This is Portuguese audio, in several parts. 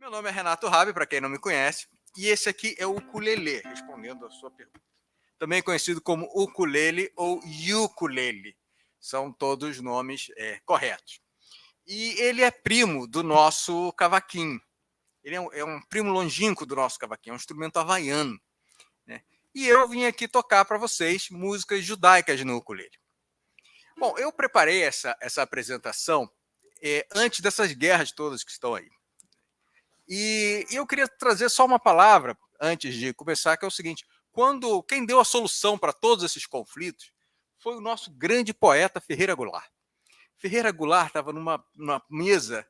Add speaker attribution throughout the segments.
Speaker 1: Meu nome é Renato Rabi, para quem não me conhece, e esse aqui é o ukulele, respondendo a sua pergunta. Também conhecido como ukulele ou ukulele. São todos nomes corretos. E ele é primo do nosso cavaquinho. Ele é um primo longínquo do nosso cavaquinho, é um instrumento havaiano, né? E eu vim aqui tocar para vocês músicas judaicas no ukulele. Bom, eu preparei essa apresentação antes dessas guerras todas que estão aí. E eu queria trazer só uma palavra antes de começar, que é o seguinte: quem deu a solução para todos esses conflitos foi o nosso grande poeta Ferreira Goulart. Ferreira Goulart estava numa mesa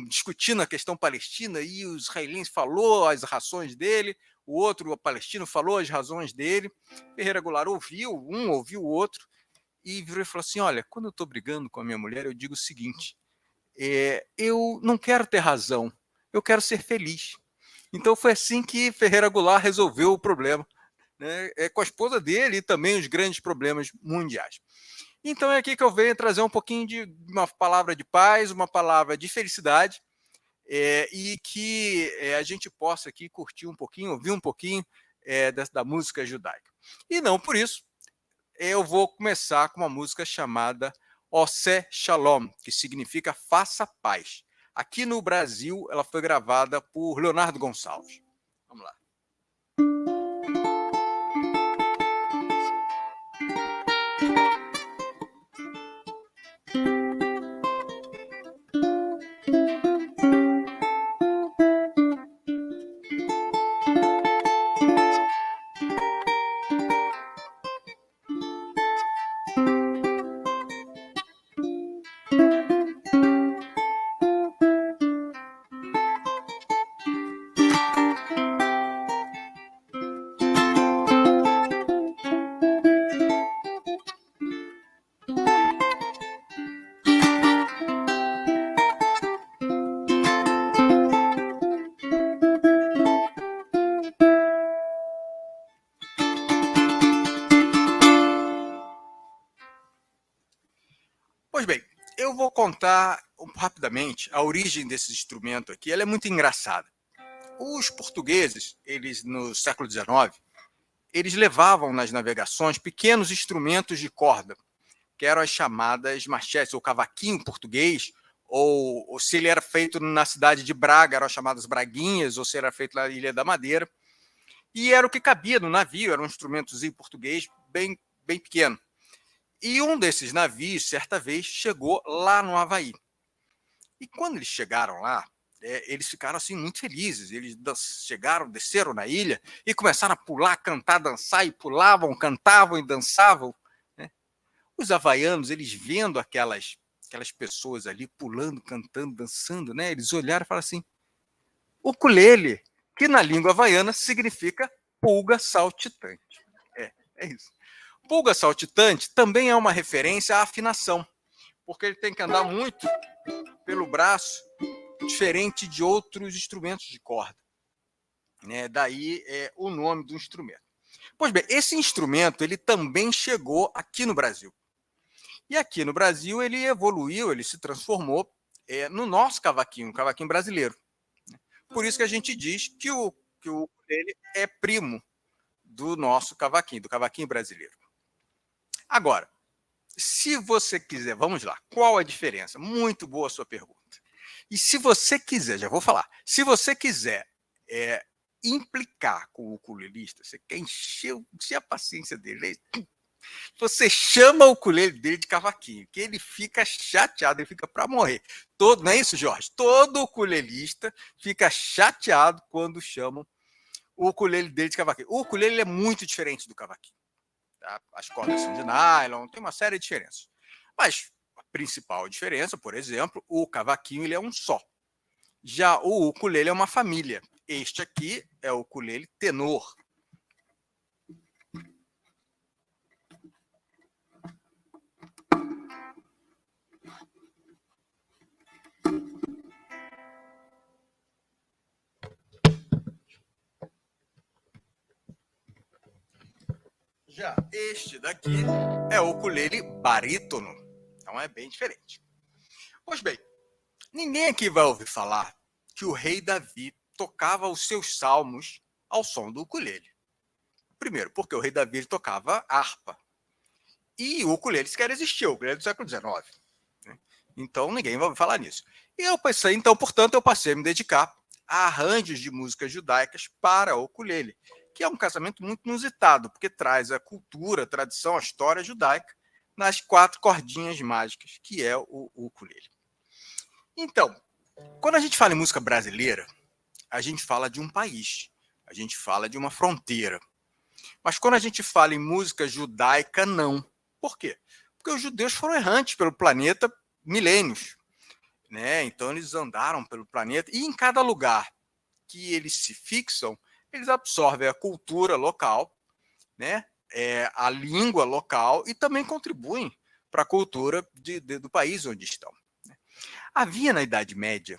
Speaker 1: discutindo a questão palestina, e o israelense falou as razões dele, o outro, o palestino, falou as razões dele. Ferreira Goulart ouviu o outro, e virou e falou assim: olha, quando eu estou brigando com a minha mulher, eu digo o seguinte: eu não quero ter razão, eu quero ser feliz. Então foi assim que Ferreira Goulart resolveu o problema, né, com a esposa dele e também os grandes problemas mundiais. Então é aqui que eu venho trazer um pouquinho de uma palavra de paz, uma palavra de felicidade, e que a gente possa aqui curtir um pouquinho, ouvir um pouquinho da música judaica. E não por isso, eu vou começar com uma música chamada Osé Shalom, que significa faça paz. Aqui no Brasil, ela foi gravada por Leonardo Gonçalves. Vamos lá. Pois bem, eu vou contar rapidamente a origem desse instrumento aqui. Ela é muito engraçada. Os portugueses, eles no século XIX, eles levavam nas navegações pequenos instrumentos de corda, que eram as chamadas machetes, ou cavaquinho português, ou se ele era feito na cidade de Braga, eram as chamadas braguinhas, ou se era feito na Ilha da Madeira. E era o que cabia no navio, era um instrumentozinho português bem, bem pequeno. E um desses navios, certa vez, chegou lá no Havaí. E quando eles chegaram lá, eles ficaram assim muito felizes. Eles chegaram, desceram na ilha e começaram a pular, cantar, dançar, e pulavam, cantavam e dançavam, né? Os havaianos, eles vendo aquelas pessoas ali pulando, cantando, dançando, né? Eles olharam e falaram assim: ukulele, que na língua havaiana significa pulga saltitante. É isso. Pulga saltitante também é uma referência à afinação, porque ele tem que andar muito pelo braço, diferente de outros instrumentos de corda, né? Daí o nome do instrumento. Pois bem, esse instrumento ele também chegou aqui no Brasil. E aqui no Brasil ele evoluiu, ele se transformou no nosso cavaquinho, o cavaquinho brasileiro. Por isso que a gente diz que o ukulele é primo do nosso cavaquinho, do cavaquinho brasileiro. Agora, se você quiser, vamos lá, qual a diferença? Muito boa a sua pergunta. E se você quiser, já vou falar, se você quiser implicar com o ukulelista, você quer encher a paciência dele, você chama o ukulele dele de cavaquinho, que ele fica chateado, ele fica para morrer. Não é isso, Jorge? Todo ukulelista fica chateado quando chamam o ukulele dele de cavaquinho. O ukulele é muito diferente do cavaquinho. Tá? As cordas são de nylon, tem uma série de diferenças. Mas a principal diferença, por exemplo, o cavaquinho ele é um só. Já o ukulele é uma família. Este aqui é o ukulele tenor. Já este daqui é o ukulele barítono. Então é bem diferente. Pois bem, ninguém aqui vai ouvir falar que o rei Davi tocava os seus salmos ao som do ukulele. Primeiro, porque o rei Davi tocava harpa. E o ukulele sequer existiu, o ukulele do século XIX. Né? Então, ninguém vai falar nisso. E eu pensei, então, portanto, eu passei a me dedicar a arranjos de músicas judaicas para o ukulele, que é um casamento muito inusitado, porque traz a cultura, a tradição, a história judaica nas 4 cordinhas mágicas, que é o ukulele. Então, quando a gente fala em música brasileira, a gente fala de um país, a gente fala de uma fronteira. Mas quando a gente fala em música judaica, não. Por quê? Porque os judeus foram errantes pelo planeta milênios. Né? Então, eles andaram pelo planeta e em cada lugar que eles se fixam, eles absorvem a cultura local, né? A língua local e também contribuem para a cultura do país onde estão. Havia na Idade Média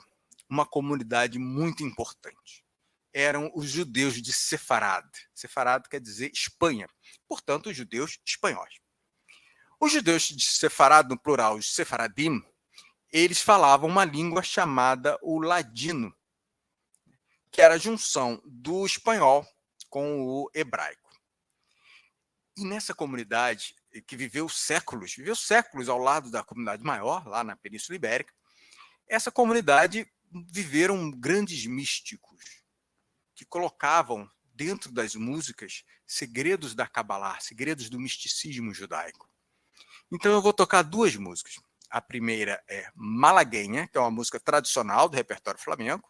Speaker 1: uma comunidade muito importante. Eram os judeus de Sefarad. Sefarad quer dizer Espanha, portanto, os judeus espanhóis. Os judeus de Sefarad, no plural, os Sefaradim, eles falavam uma língua chamada o ladino, que era a junção do espanhol com o hebraico. E nessa comunidade, que viveu séculos ao lado da comunidade maior, lá na Península Ibérica, essa comunidade viveram grandes místicos que colocavam dentro das músicas segredos da Cabalá, segredos do misticismo judaico. Então eu vou tocar 2 músicas. A primeira é Malagueña, que é uma música tradicional do repertório flamenco,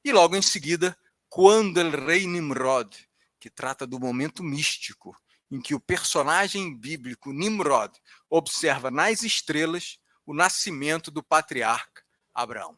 Speaker 1: e logo em seguida, Quando el Rei Nimrod, que trata do momento místico em que o personagem bíblico Nimrod observa nas estrelas o nascimento do patriarca Abraão.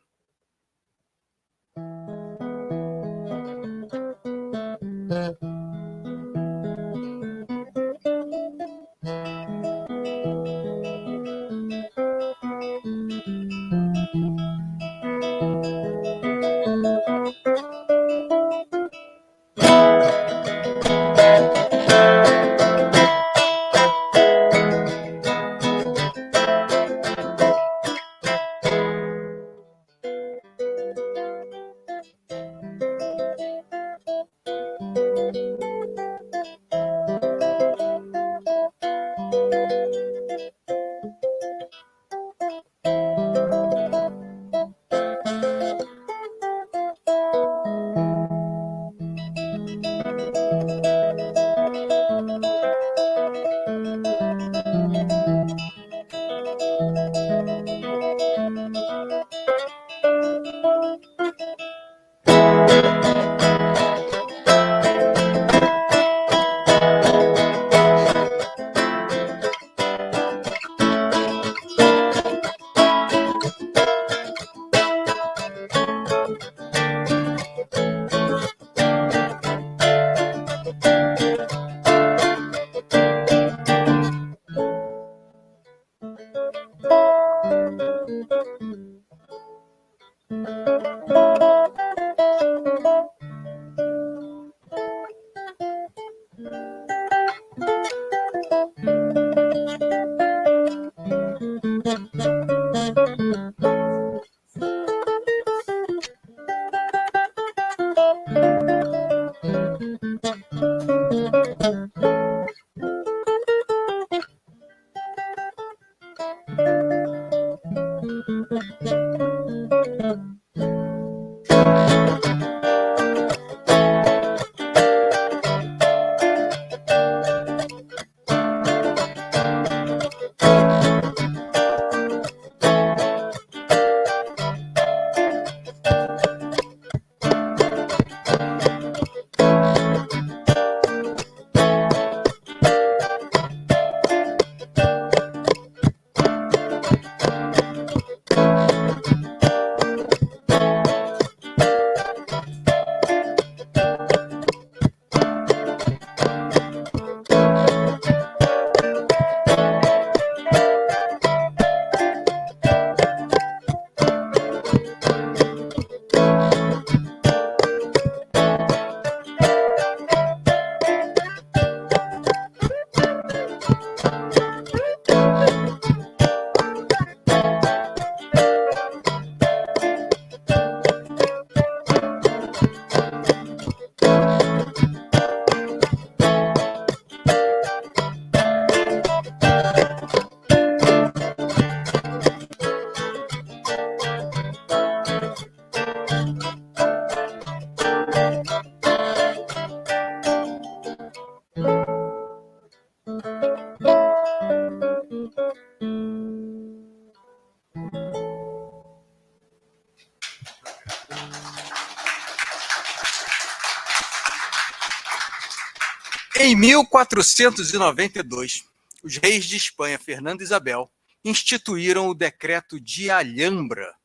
Speaker 1: Em 1492, os reis de Espanha, Fernando e Isabel, instituíram o Decreto de Alhambra,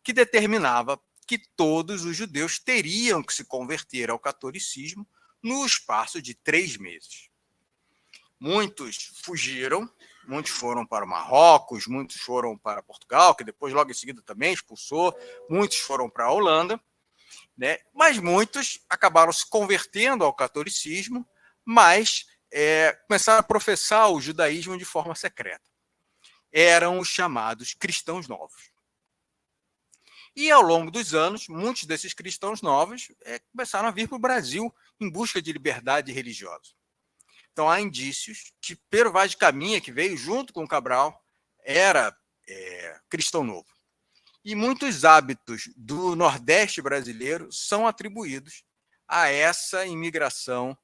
Speaker 1: que determinava que todos os judeus teriam que se converter ao catolicismo no espaço de 3 meses. Muitos fugiram, muitos foram para o Marrocos, muitos foram para Portugal, que depois, logo em seguida, também expulsou, muitos foram para a Holanda, né? Mas muitos acabaram se convertendo ao catolicismo, mas começaram a professar o judaísmo de forma secreta. Eram os chamados cristãos novos. E, ao longo dos anos, muitos desses cristãos novos começaram a vir para o Brasil em busca de liberdade religiosa. Então, há indícios que Pero Vaz de Caminha, que veio junto com Cabral, era cristão novo. E muitos hábitos do Nordeste brasileiro são atribuídos a essa imigração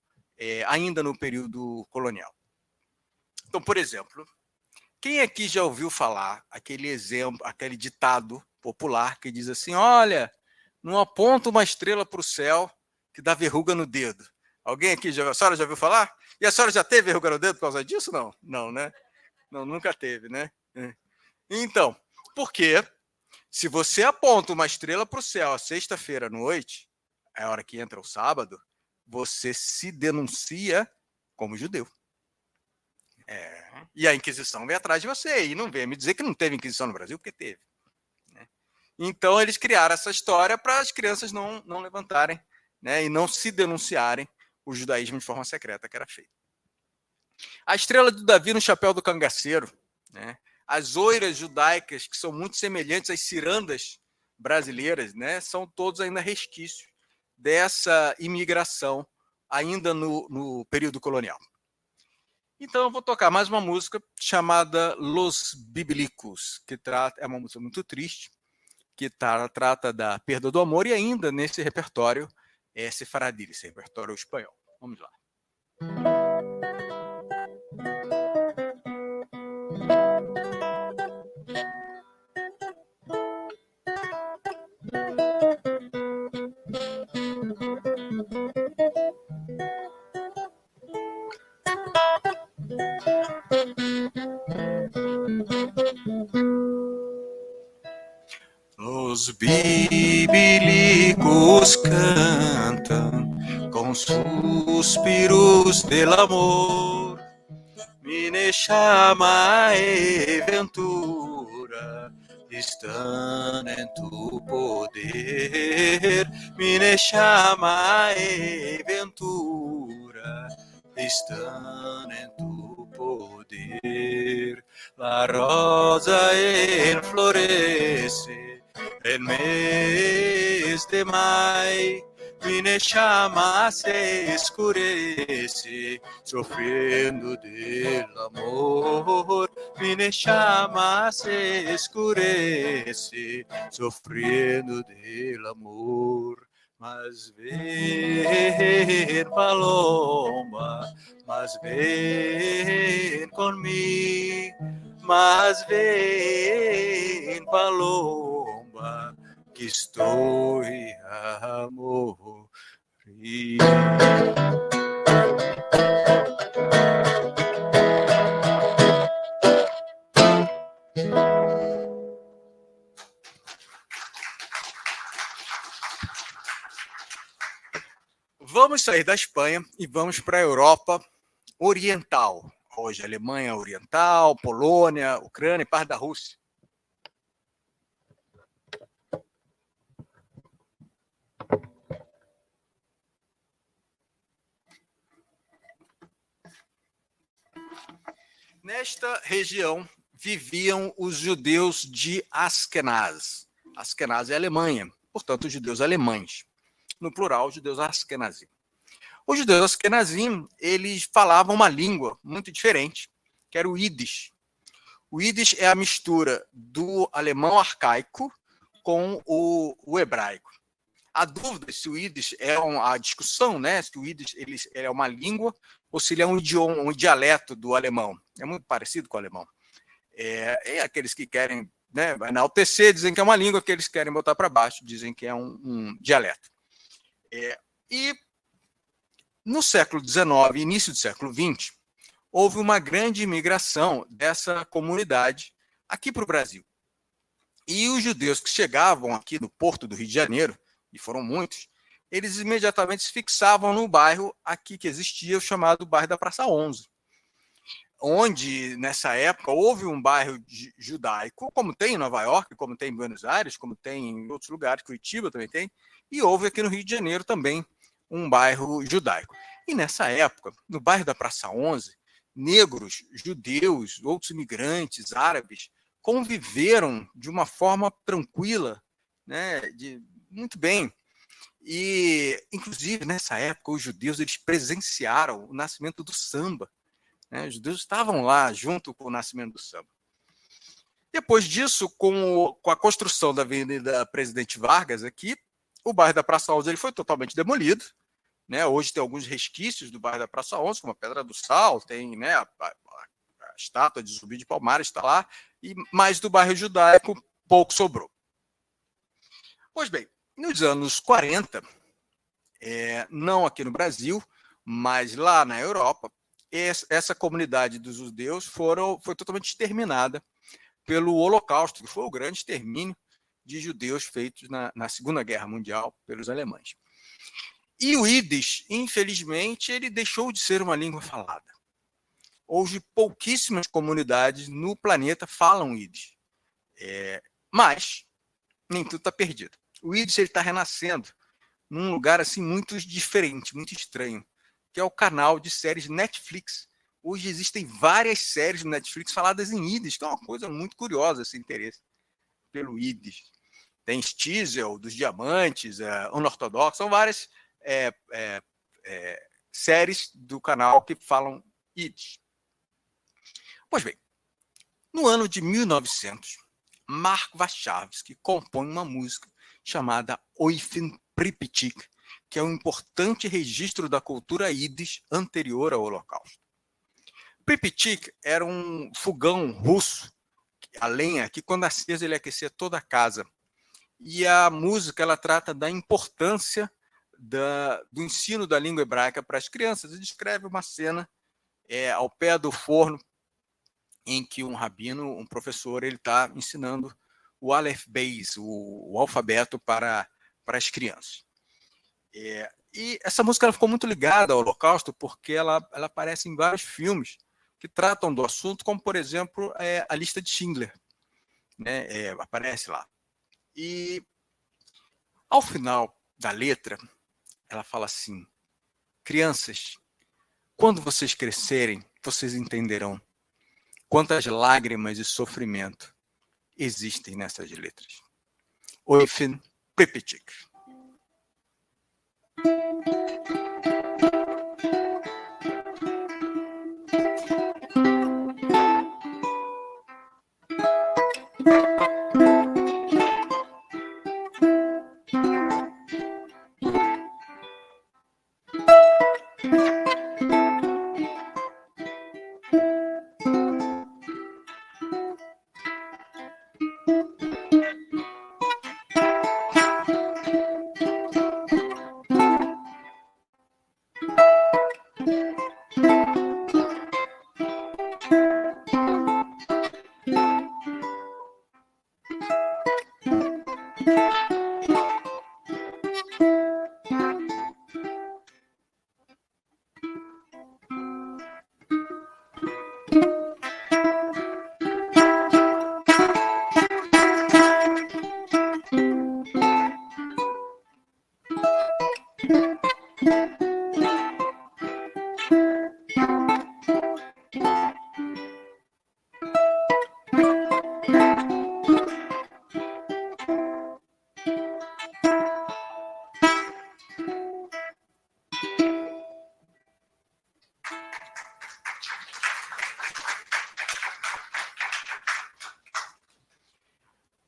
Speaker 1: ainda no período colonial. Então, por exemplo, quem aqui já ouviu falar aquele ditado popular que diz assim: olha, não aponta uma estrela para o céu que dá verruga no dedo. Alguém aqui, a senhora já ouviu falar? E a senhora já teve verruga no dedo por causa disso? Não, não, né? Não, nunca teve, né? Então, porque se você aponta uma estrela para o céu à sexta-feira à noite, é a hora que entra o sábado, você se denuncia como judeu. E a Inquisição vem atrás de você. E não vem me dizer que não teve Inquisição no Brasil, porque teve. Né? Então, eles criaram essa história para as crianças não levantarem, né, e não se denunciarem o judaísmo de forma secreta que era feito. A estrela do Davi no chapéu do cangaceiro, né? As oiras judaicas, que são muito semelhantes às cirandas brasileiras, né, são todos ainda resquícios dessa imigração ainda no período colonial. Então eu vou tocar mais uma música chamada Los Bíblicos, que é uma música muito triste, que trata da perda do amor, e ainda nesse repertório sefaradí, esse repertório espanhol. Vamos lá. Os bíblicos cantam com suspiros del amor, me chama e ventura, estão em tu poder, me chama e ventura, estão em tu poder. La rosa enflorece en mes de maio, me chama se escurece, sofrendo del amor. Me chama se escurece, sofrendo del amor. Mas ven, paloma, mas ven comigo, mas ven, paloma, que estou a morrer. Vamos sair da Espanha e vamos para a Europa Oriental. Hoje, Alemanha Oriental, Polônia, Ucrânia e parte da Rússia. Nesta região viviam os judeus de Askenaz. Askenaz é Alemanha, portanto, os judeus alemães. No plural, judeus Askenazim. Os judeus Askenazim, eles falavam uma língua muito diferente, que era o Yiddish. O Yiddish é a mistura do alemão arcaico com o hebraico. Há dúvidas se o Yiddish a discussão, né, se o Yiddish ele é uma língua ou se ele é um idioma, um dialeto do alemão. É muito parecido com o alemão. E aqueles que querem, né, enaltecer dizem que é uma língua, aqueles que querem botar para baixo dizem que é um dialeto. E No século XIX e início do século XX, houve uma grande imigração dessa comunidade aqui para o Brasil. E os judeus que chegavam aqui no porto do Rio de Janeiro, e foram muitos, eles imediatamente se fixavam no bairro aqui que existia, o chamado bairro da Praça 11, onde, nessa época, houve um bairro judaico, como tem em Nova York, como tem em Buenos Aires, como tem em outros lugares, Curitiba também tem, e houve aqui no Rio de Janeiro também um bairro judaico. E nessa época, no bairro da Praça 11, negros, judeus, outros imigrantes, árabes, conviveram de uma forma tranquila, né, muito bem. E, inclusive, nessa época, os judeus eles presenciaram o nascimento do samba. Né? Os judeus estavam lá junto com o nascimento do samba. Depois disso, com a construção da Avenida Presidente Vargas aqui, o bairro da Praça 11 ele foi totalmente demolido. Né? Hoje tem alguns resquícios do bairro da Praça 11, como a Pedra do Sal, tem, né, a estátua de Zumbi de Palmares está lá, mas do bairro judaico pouco sobrou. Pois bem, nos anos 40, não aqui no Brasil, mas lá na Europa, essa comunidade dos judeus foi totalmente exterminada pelo Holocausto, que foi o grande extermínio de judeus feitos na Segunda Guerra Mundial pelos alemães. E o Yiddish, infelizmente, ele deixou de ser uma língua falada. Hoje, pouquíssimas comunidades no planeta falam Yiddish. Mas nem tudo está perdido. O Yiddish está renascendo num lugar assim muito diferente, muito estranho, que é o canal de séries Netflix. Hoje existem várias séries no Netflix faladas em Yiddish, que é uma coisa muito curiosa esse interesse pelo Yiddish. Tem Stiesel, dos Diamantes, Unortodoxo, são várias séries do canal que falam Yiddish. Pois bem, no ano de 1900, Mark Warszawski compõe uma música chamada Oifin Pripyat, que é um importante registro da cultura Yiddish anterior ao Holocausto. Pripyat era um fogão russo, a lenha, que quando acesa ele aquecia toda a casa. E a música ela trata da importância do ensino da língua hebraica para as crianças. Ele descreve uma cena ao pé do forno em que um rabino, um professor, ele está ensinando o Aleph Beis, o alfabeto para as crianças. E essa música ela ficou muito ligada ao Holocausto porque ela aparece em vários filmes que tratam do assunto, como, por exemplo, a Lista de Schindler. Né? Aparece lá. E, ao final da letra, ela fala assim: crianças, quando vocês crescerem, vocês entenderão quantas lágrimas e sofrimento existem nessas letras. Oifin Pripyat.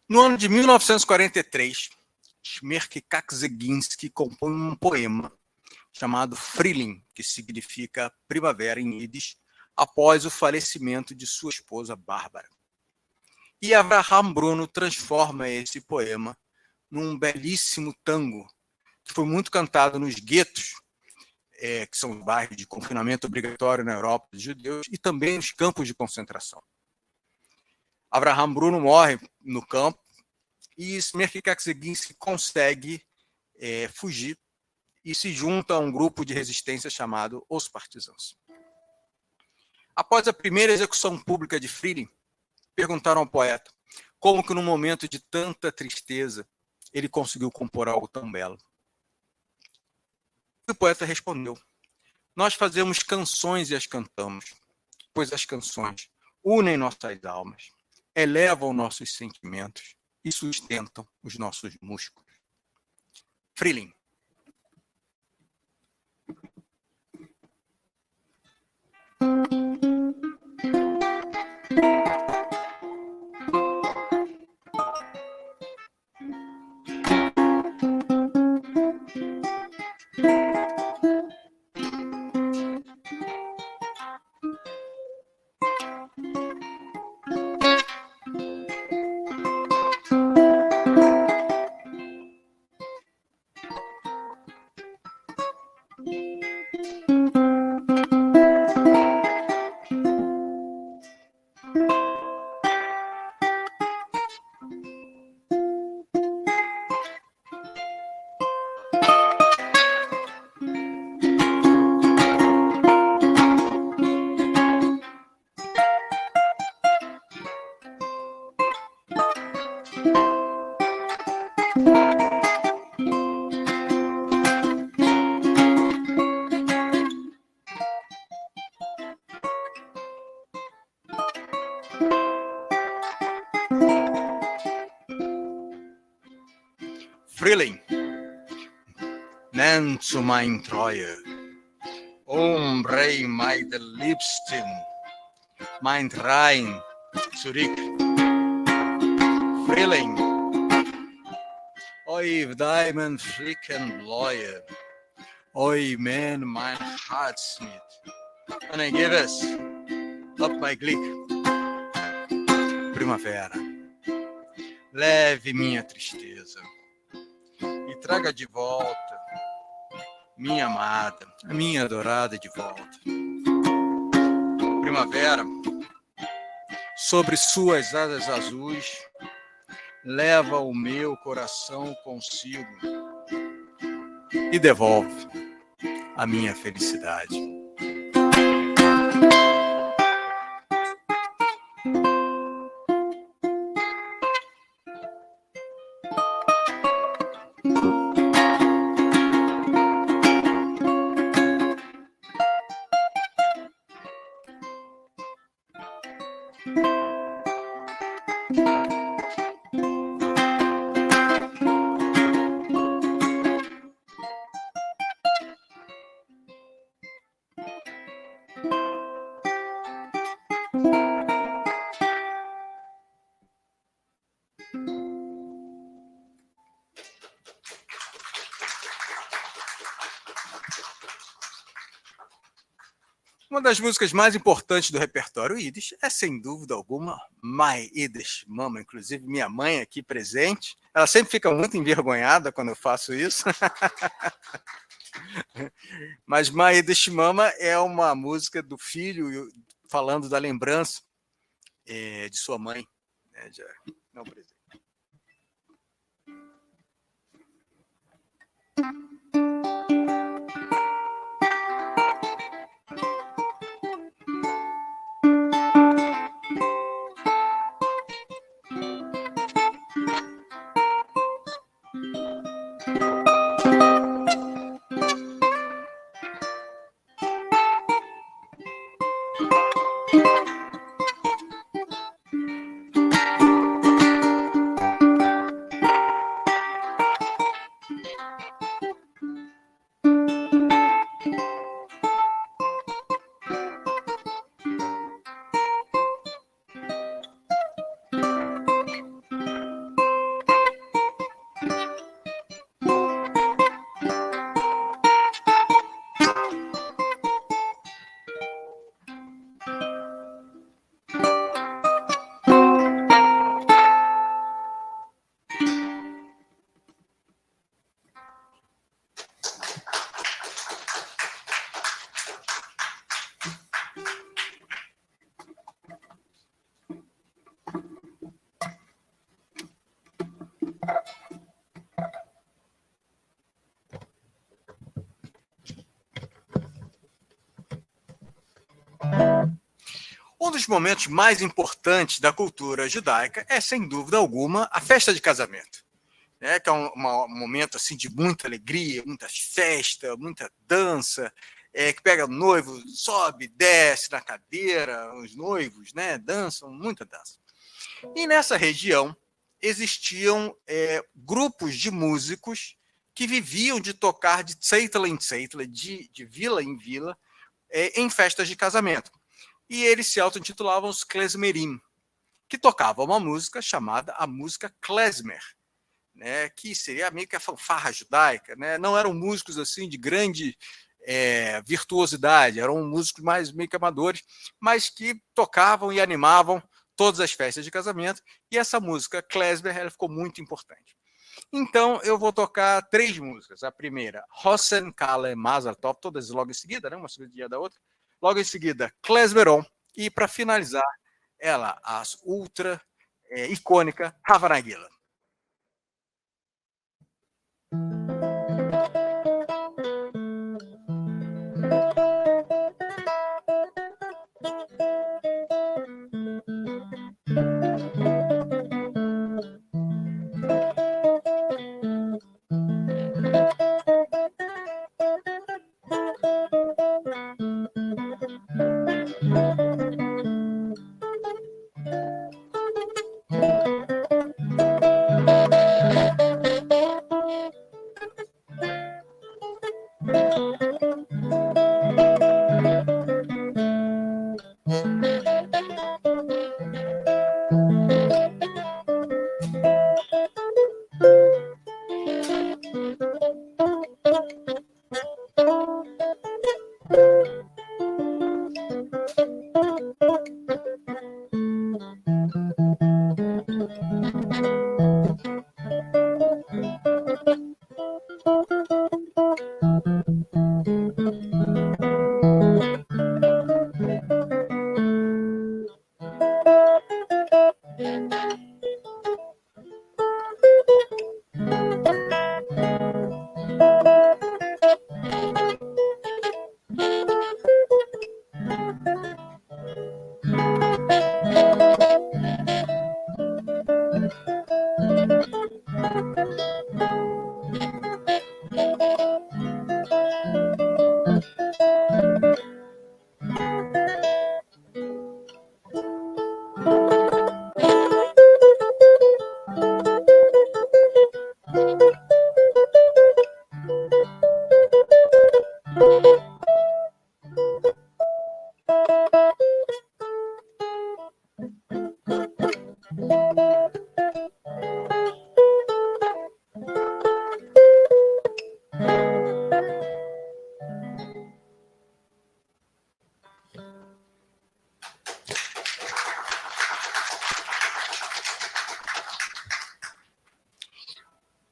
Speaker 1: No ano de 1943, Shmerke Kakseginski compõe um poema chamado Frühling, que significa primavera em Yiddish, após o falecimento de sua esposa Bárbara. E Avraham Bruno transforma esse poema num belíssimo tango, que foi muito cantado nos guetos que são os bairros de confinamento obrigatório na Europa dos judeus, e também os campos de concentração. Avraham Bruno morre no campo e Smerki Kakseginski consegue fugir e se junta a um grupo de resistência chamado Os Partisãos. Após a primeira execução pública de Frilin, perguntaram ao poeta como que, num momento de tanta tristeza, ele conseguiu compor algo tão belo. E o poeta respondeu: nós fazemos canções e as cantamos, pois as canções unem nossas almas, elevam nossos sentimentos e sustentam os nossos músculos. Frilin. Frilin. Nenn zu mein Treue, Rei meine Liebsten, mein Rhein zurück. Frilin, oi Diamond Flicken Bläue, oi man mein Herzschnitt, und I give es up my Glück. Primavera, leve minha tristeza e traga de volta minha amada, a minha adorada de volta. Primavera, sobre suas asas azuis, leva o meu coração consigo e devolve a minha felicidade. Uma das músicas mais importantes do repertório Yiddish é, sem dúvida alguma, My Yiddish Mama. Inclusive, minha mãe aqui presente, ela sempre fica muito envergonhada quando eu faço isso. Mas My Yiddish Mama é uma música do filho falando da lembrança de sua mãe. Não, presente. Um dos momentos mais importantes da cultura judaica é, sem dúvida alguma, a festa de casamento, né? Que é um momento assim de muita alegria, muita festa, muita dança, que pega o noivo, sobe, desce na cadeira, os noivos, né, dançam, muita dança. E nessa região existiam grupos de músicos que viviam de tocar de tzeitla em tzeitla, de vila em vila, em festas de casamento. E eles se auto-intitulavam os klezmerim, que tocavam uma música chamada a música klezmer, né, que seria meio que a fanfarra judaica, né? Não eram músicos assim de grande virtuosidade, eram músicos mais meio que amadores, mas que tocavam e animavam todas as festas de casamento, e essa música klezmer ela ficou muito importante. Então eu vou tocar 3 músicas. A primeira, Hosen Kale Mazal Tov, todas logo em seguida, né? Uma seguidinha da outra. Logo em seguida, Klezmeron, e para finalizar, ela, a ultra icônica Hava Nagila.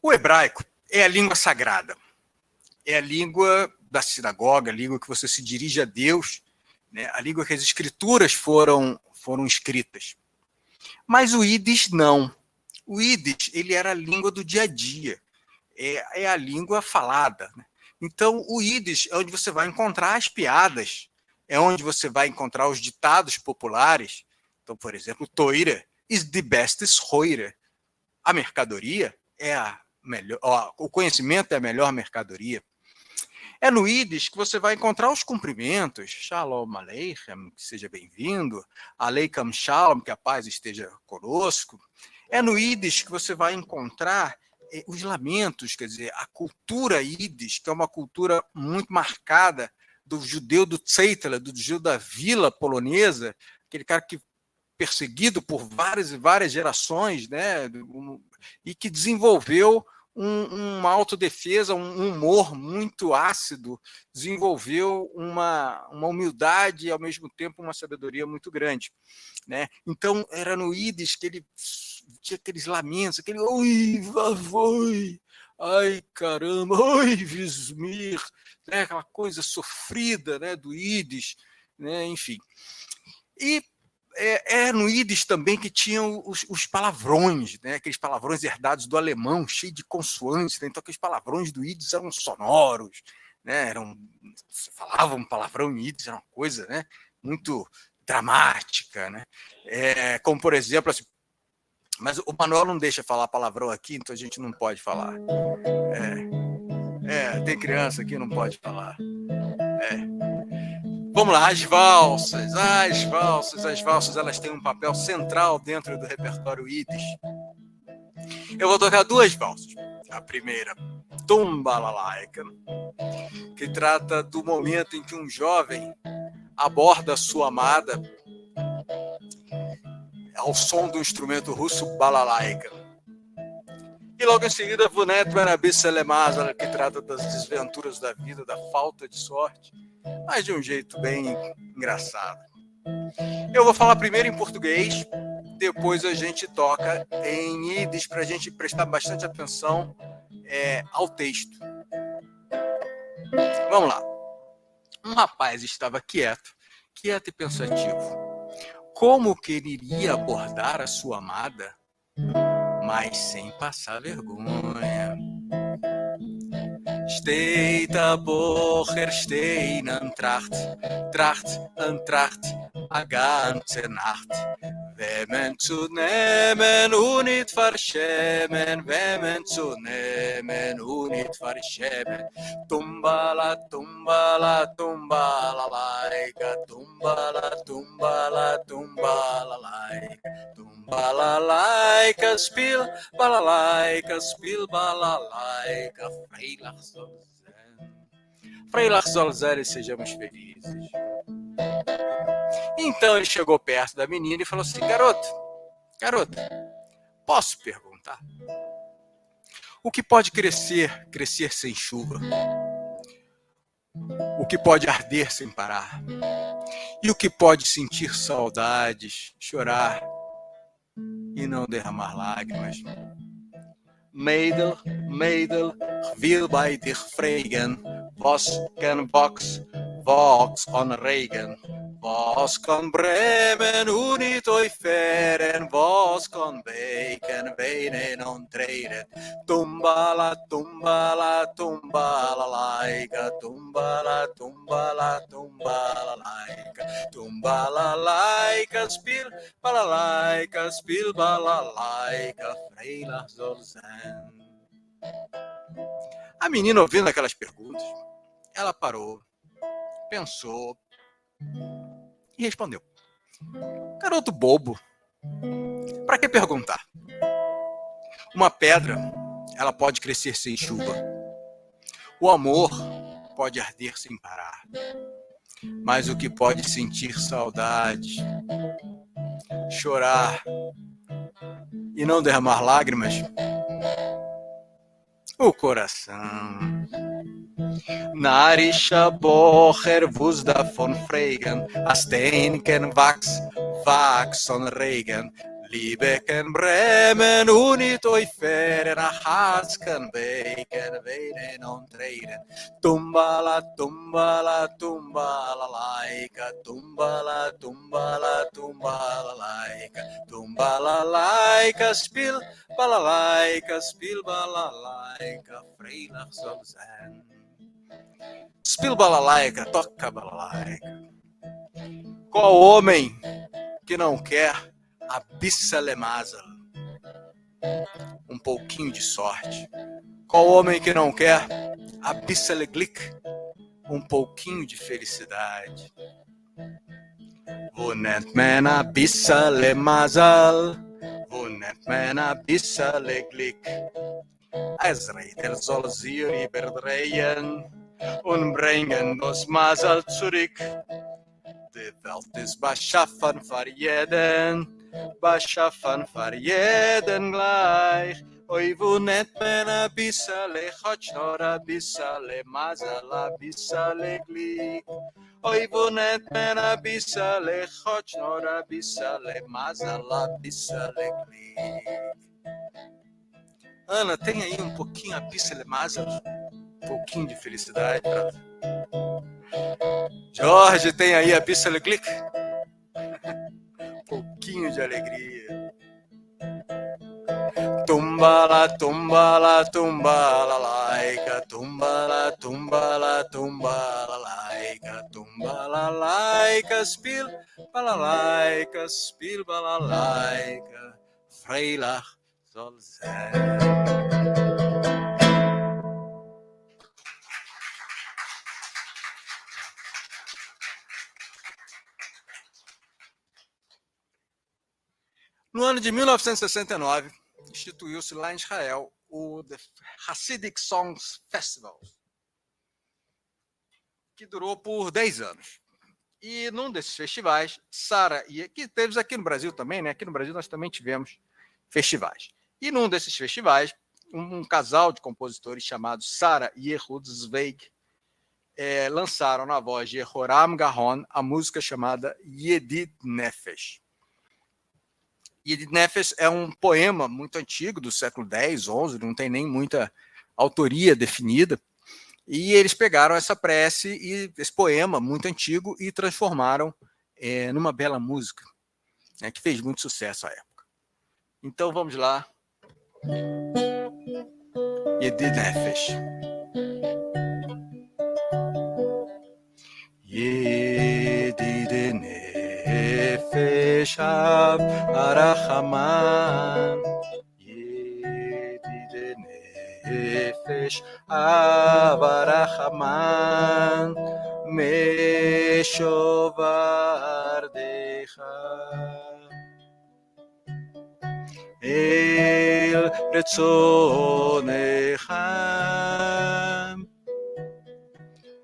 Speaker 1: O hebraico é a língua sagrada, é a língua da sinagoga, a língua que você se dirige a Deus, né? A língua que as escrituras foram escritas. Mas o Yiddish não. O Yiddish ele era a língua do dia a dia, é a língua falada, né? Então, o Yiddish é onde você vai encontrar as piadas, é onde você vai encontrar os ditados populares. Então, por exemplo, Toire is the best Heute. A mercadoria é a melhor, o conhecimento é a melhor mercadoria. É no Yiddish que você vai encontrar os cumprimentos, Shalom Aleichem, que seja bem-vindo, Aleichem Shalom, que a paz esteja conosco. É no Yiddish que você vai encontrar os lamentos, quer dizer, a cultura Yiddish, que é uma cultura muito marcada do judeu do Tzeitla, do judeu da vila polonesa, aquele cara que perseguido por várias e várias gerações, né, e que desenvolveu uma autodefesa, um humor muito ácido, desenvolveu uma humildade e, ao mesmo tempo, uma sabedoria muito grande, né? Então, era no Yiddish que ele tinha aqueles lamentos, aquele oi, vavoi, ai, caramba, oi, vismir, né? Aquela coisa sofrida, né, do Yiddish, né? Enfim. E no Yiddish também que tinham os palavrões, né? Aqueles palavrões herdados do alemão, cheio de consoantes, né? Então aqueles palavrões do Yiddish eram sonoros, né? Você falava um palavrão em Yiddish, era uma coisa, né, muito dramática, né? Como, por exemplo, assim, mas o Manuel não deixa falar palavrão aqui, então a gente não pode falar. Tem criança aqui, não pode falar. Vamos lá, as valsas, elas têm um papel central dentro do repertório Yiddish. Eu vou tocar duas valsas. A primeira, Tumbalalaika, que trata do momento em que um jovem aborda sua amada ao som do instrumento russo balalaika. E logo em seguida, Vunet Benabisselemazal, que trata das desventuras da vida, da falta de sorte, mas de um jeito bem engraçado. Eu vou falar primeiro em português, depois a gente toca em Yiddish para a gente prestar bastante atenção ao texto. Vamos lá. Um rapaz estava quieto e pensativo. Como que ele iria abordar a sua amada, mas sem passar vergonha? Steht a Bocher stehen tracht a ganze Nacht. Wemmen zu nehmen und nicht verschämen, wemmen zu nehmen und nicht verschämen. Tumbala, tumbala, tumbala, laika, tumbala, tumbala, tumbala, laika, tumbala, laika, spiel, balalaika, balalaika, Freilach soll sein e sejamos felizes. Então ele chegou perto da menina e falou assim: garota, posso perguntar? O que pode crescer sem chuva? O que pode arder sem parar? E o que pode sentir saudades, chorar e não derramar lágrimas? Mädel, will bei dich fragen, was kann Vox on Regen? Was kann Bremen und nicht euch fähren? Was kann Bacon weinen und treten? Tumbala, tumbala, tumbala, laika, tumbala, tumbala, tumbala, laika, tumbala, laika, spiel, balalaika, Freilach soll sein. A menina, ouvindo aquelas perguntas, ela parou, pensou e respondeu: garoto bobo, para que perguntar? Uma pedra, ela pode crescer sem chuva. O amor pode arder sem parar. Mas o que pode sentir saudade, chorar e não derramar lágrimas? O coração. Narischer Bocher wus davon fragen, as denken wachs on Regen. Liebe kann bremen und nicht euch fähren, a Herz kann bacon, weinen und reden. Tumbala, tumbala, tumbala, laika, tumbala, tumbala, tumbala, laika, tumbala, laika, spiel, balalaika, Freilach soll sein. Spiel balalaika, toca balalaika. Qual homem que não quer a bissalemazal? Um pouquinho de sorte. Qual homem que não quer a bissaleglik? Um pouquinho de felicidade. Wo nennt man a bissalemazal? Wo nennt man a bissaleglik? As Reiter soll sie überdrehen und bringen das Masal zurück. Die Welt ist beschaffen für jeden gleich. Oi, wo nennt man a bissale Chotsch, nor a bissale Masal, a bissale Glück. Oi, wo nennt man a bissale Chotsch, nor a bissale Masal, a bissale Glück. Ana, tem aí um pouquinho a bissale Masal? Um pouquinho de felicidade, brother. Jorge, tem aí a bissale Glück? Um pouquinho de alegria. Tumbala, tumbala, tumbala, laika, tumbala, tumbala, tumbala, laika, tumbala. Balalaika, spiel, balalaika, Freilach soll sein. No ano de 1969, instituiu-se lá em Israel o The Hasidic Songs Festival, que durou por 10 anos. E num desses festivais, Sara, e que teve aqui no Brasil também, né? Aqui no Brasil nós também tivemos festivais. E num desses festivais, um casal de compositores chamado Sara e Ehud Zweig lançaram na voz de Horam Garon a música chamada Yedid Nefesh. Yedid Nefesh é um poema muito antigo, do século X, XI, não tem nem muita autoria definida. E eles pegaram essa prece e esse poema muito antigo e transformaram numa bela música, né, que fez muito sucesso à época. Então vamos lá. Yedid Nefesh. Yedid Nefesh Av Arachaman. Yedid Nefesh Av Arachaman. Meshovar Decha. El Retzonecha.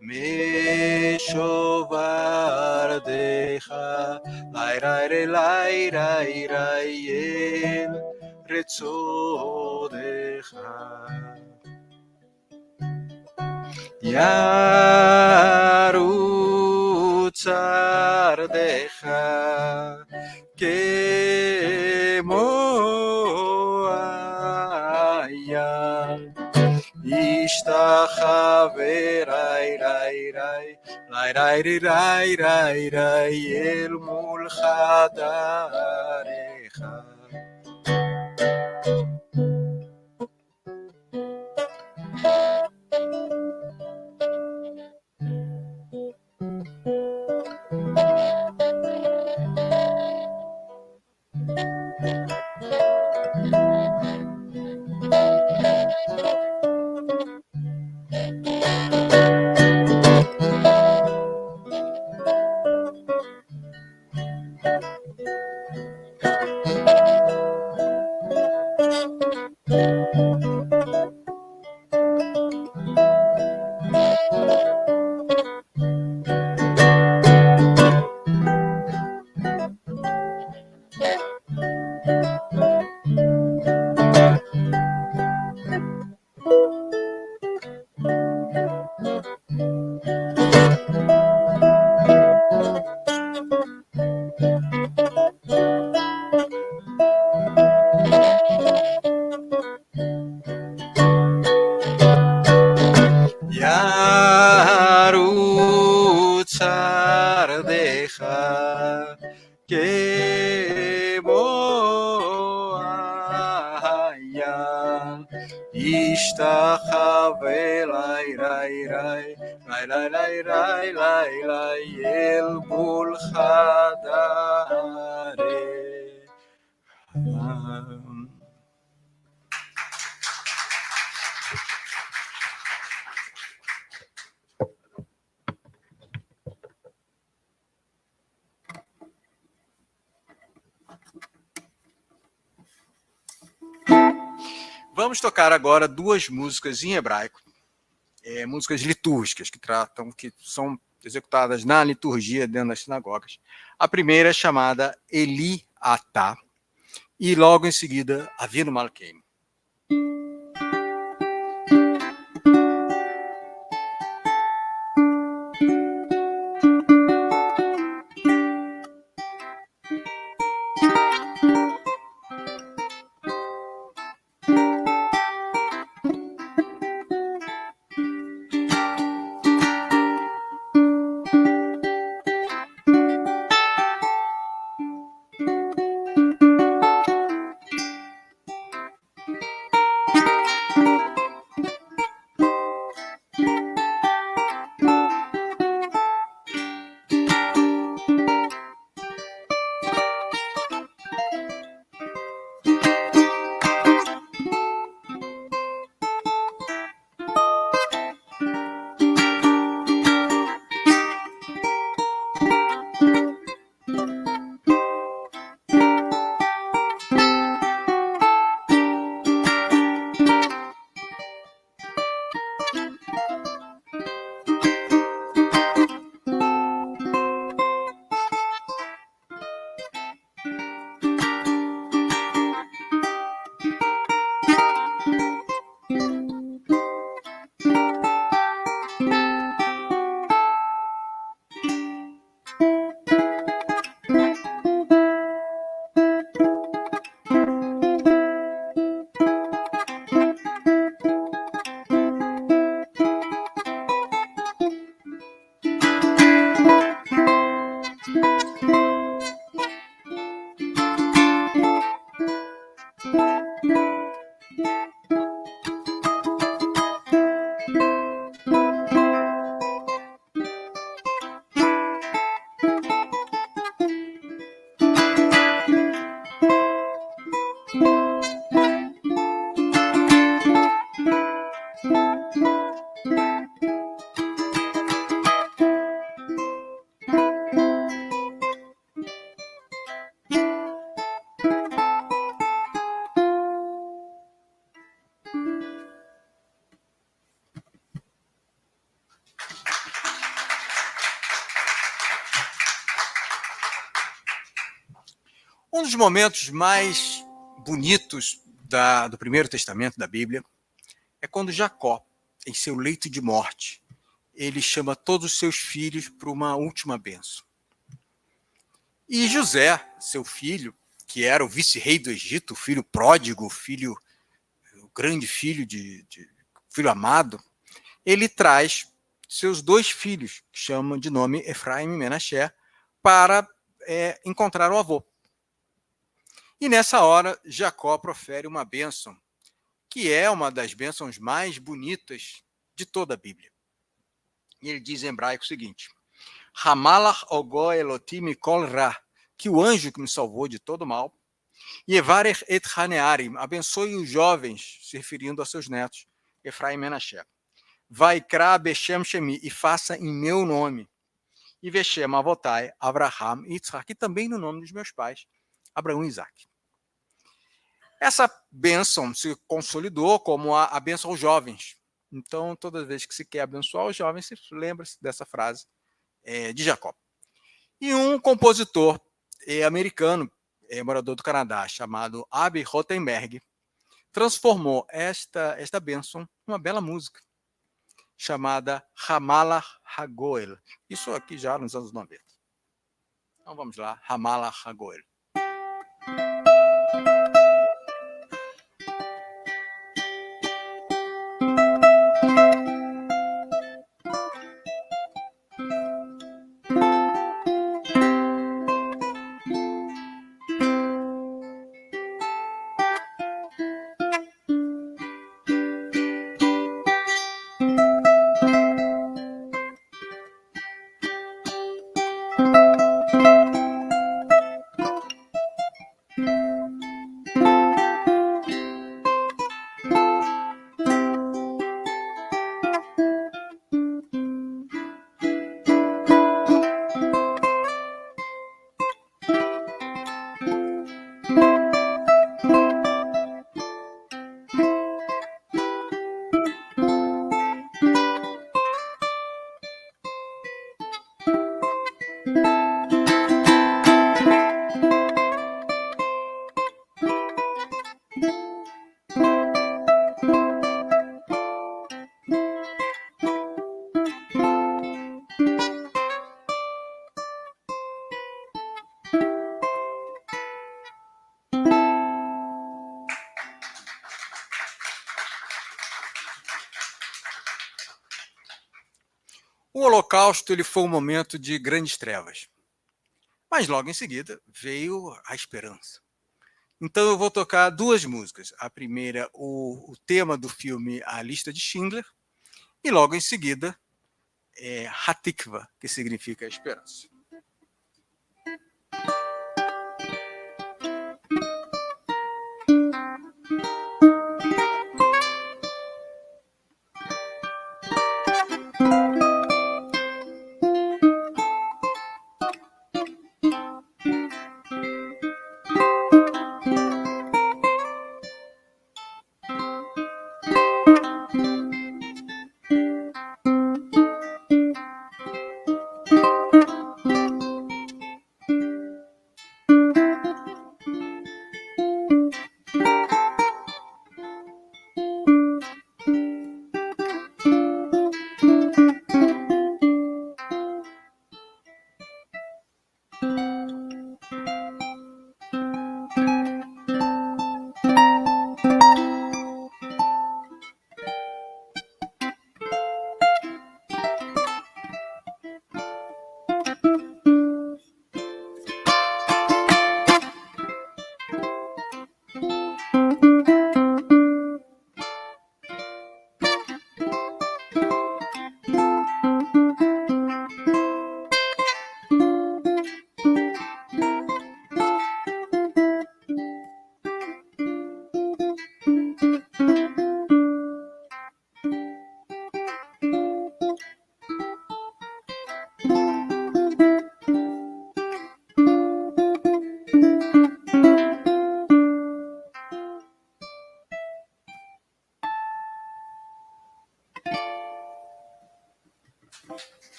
Speaker 1: Meshovar Decha. Lai rai lai rai rai el Retzonecha. Yarutz ardecha kemo ayam ishtachave rai rai rai rai rai rai rai rai el mul chadarecha. Yarutz ardecha kemo ayam ishtachave lai rai rai rai rai rai rai rai rai el mul chadarecha. Vamos tocar agora duas músicas em hebraico, músicas litúrgicas que são executadas na liturgia dentro das sinagogas. A primeira é chamada Eli Atá e logo em seguida Avinu Malkeinu. Um dos momentos mais bonitos do Primeiro Testamento da Bíblia é quando Jacó, em seu leito de morte, ele chama todos os seus filhos para uma última bênção. E José, seu filho, que era o vice-rei do Egito, o filho pródigo, o grande filho filho amado, ele traz seus dois filhos, que chamam de nome Efraim e Menaché, para encontrar o avô. E nessa hora, Jacó profere uma bênção, que é uma das bênçãos mais bonitas de toda a Bíblia. E ele diz em hebraico o seguinte: Hamalach ogo Elotim mikol ra, que o anjo que me salvou de todo mal, Yevarech et Hanearim, abençoe os jovens, se referindo a seus netos, Efraim e Menaché. Vaikra Beshem Shemi, e faça em meu nome. E Veshem Avotai, Abraham e Yitzhak, e também no nome dos meus pais, Abraão e Isaac. Essa bênção se consolidou como a bênção aos jovens. Então, toda vez que se quer abençoar os jovens, se lembra-se dessa frase de Jacó. E um compositor americano, morador do Canadá, chamado Aby Rothenberg, transformou esta bênção numa bela música, chamada Hamalach Hagoel. Isso aqui já nos anos 90. Então vamos lá, Hamalach Hagoel. O Holocausto ele foi um momento de grandes trevas. Mas logo em seguida veio a esperança. Então eu vou tocar duas músicas. A primeira, o tema do filme A Lista de Schindler, e logo em seguida, Hatikva, que significa esperança.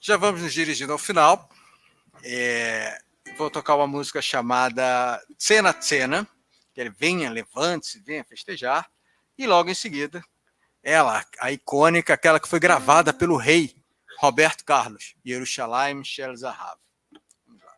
Speaker 1: Já vamos nos dirigindo ao final. Vou tocar uma música chamada Cena Cena, que ele venha, levante-se, venha festejar. E logo em seguida, ela, a icônica, aquela que foi gravada pelo rei Roberto Carlos, Yerushalayim Shel Zahav. Vamos lá.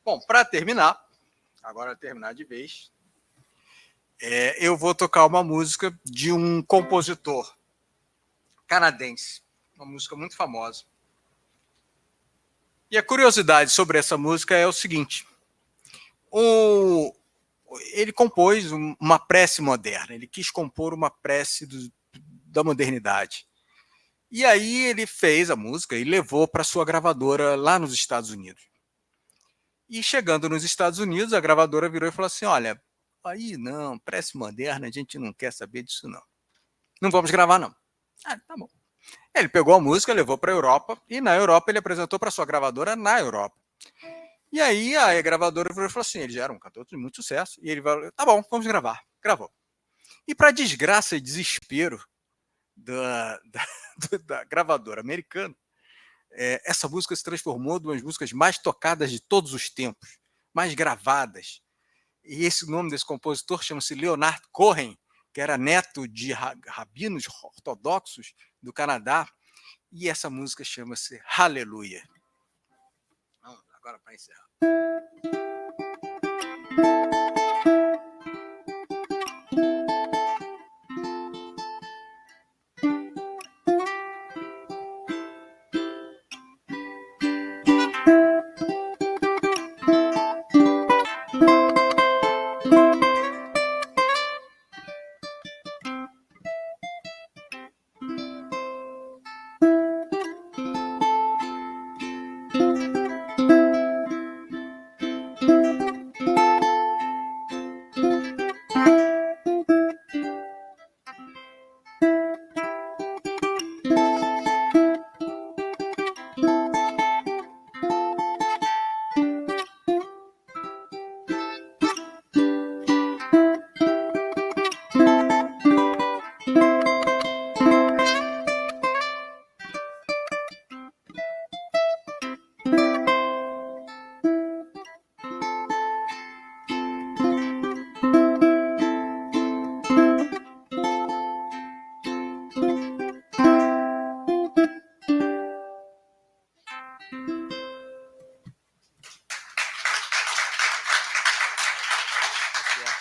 Speaker 1: Bom, para terminar, agora terminar de vez, eu vou tocar uma música de um compositor canadense, uma música muito famosa. E a curiosidade sobre essa música é o seguinte: ele compôs uma prece moderna, ele quis compor uma prece da modernidade. E aí ele fez a música e levou para sua gravadora lá nos Estados Unidos. E chegando nos Estados Unidos, a gravadora virou e falou assim: olha, aí não, prece moderna, a gente não quer saber disso não. Não vamos gravar não. Ah, tá bom. Ele pegou a música, levou para a Europa, e na Europa ele apresentou para sua gravadora na Europa. E aí a gravadora virou e falou assim: ele já era um cantor de muito sucesso, e ele falou: tá bom, vamos gravar. Gravou. E para desgraça e desespero da gravadora americana, essa música se transformou em uma das músicas mais tocadas de todos os tempos, mais gravadas. E esse nome desse compositor chama-se Leonard Cohen, que era neto de rabinos ortodoxos do Canadá, e essa música chama-se Hallelujah. Vamos agora para encerrar.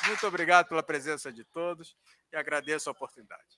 Speaker 1: Muito obrigado pela presença de todos e agradeço a oportunidade.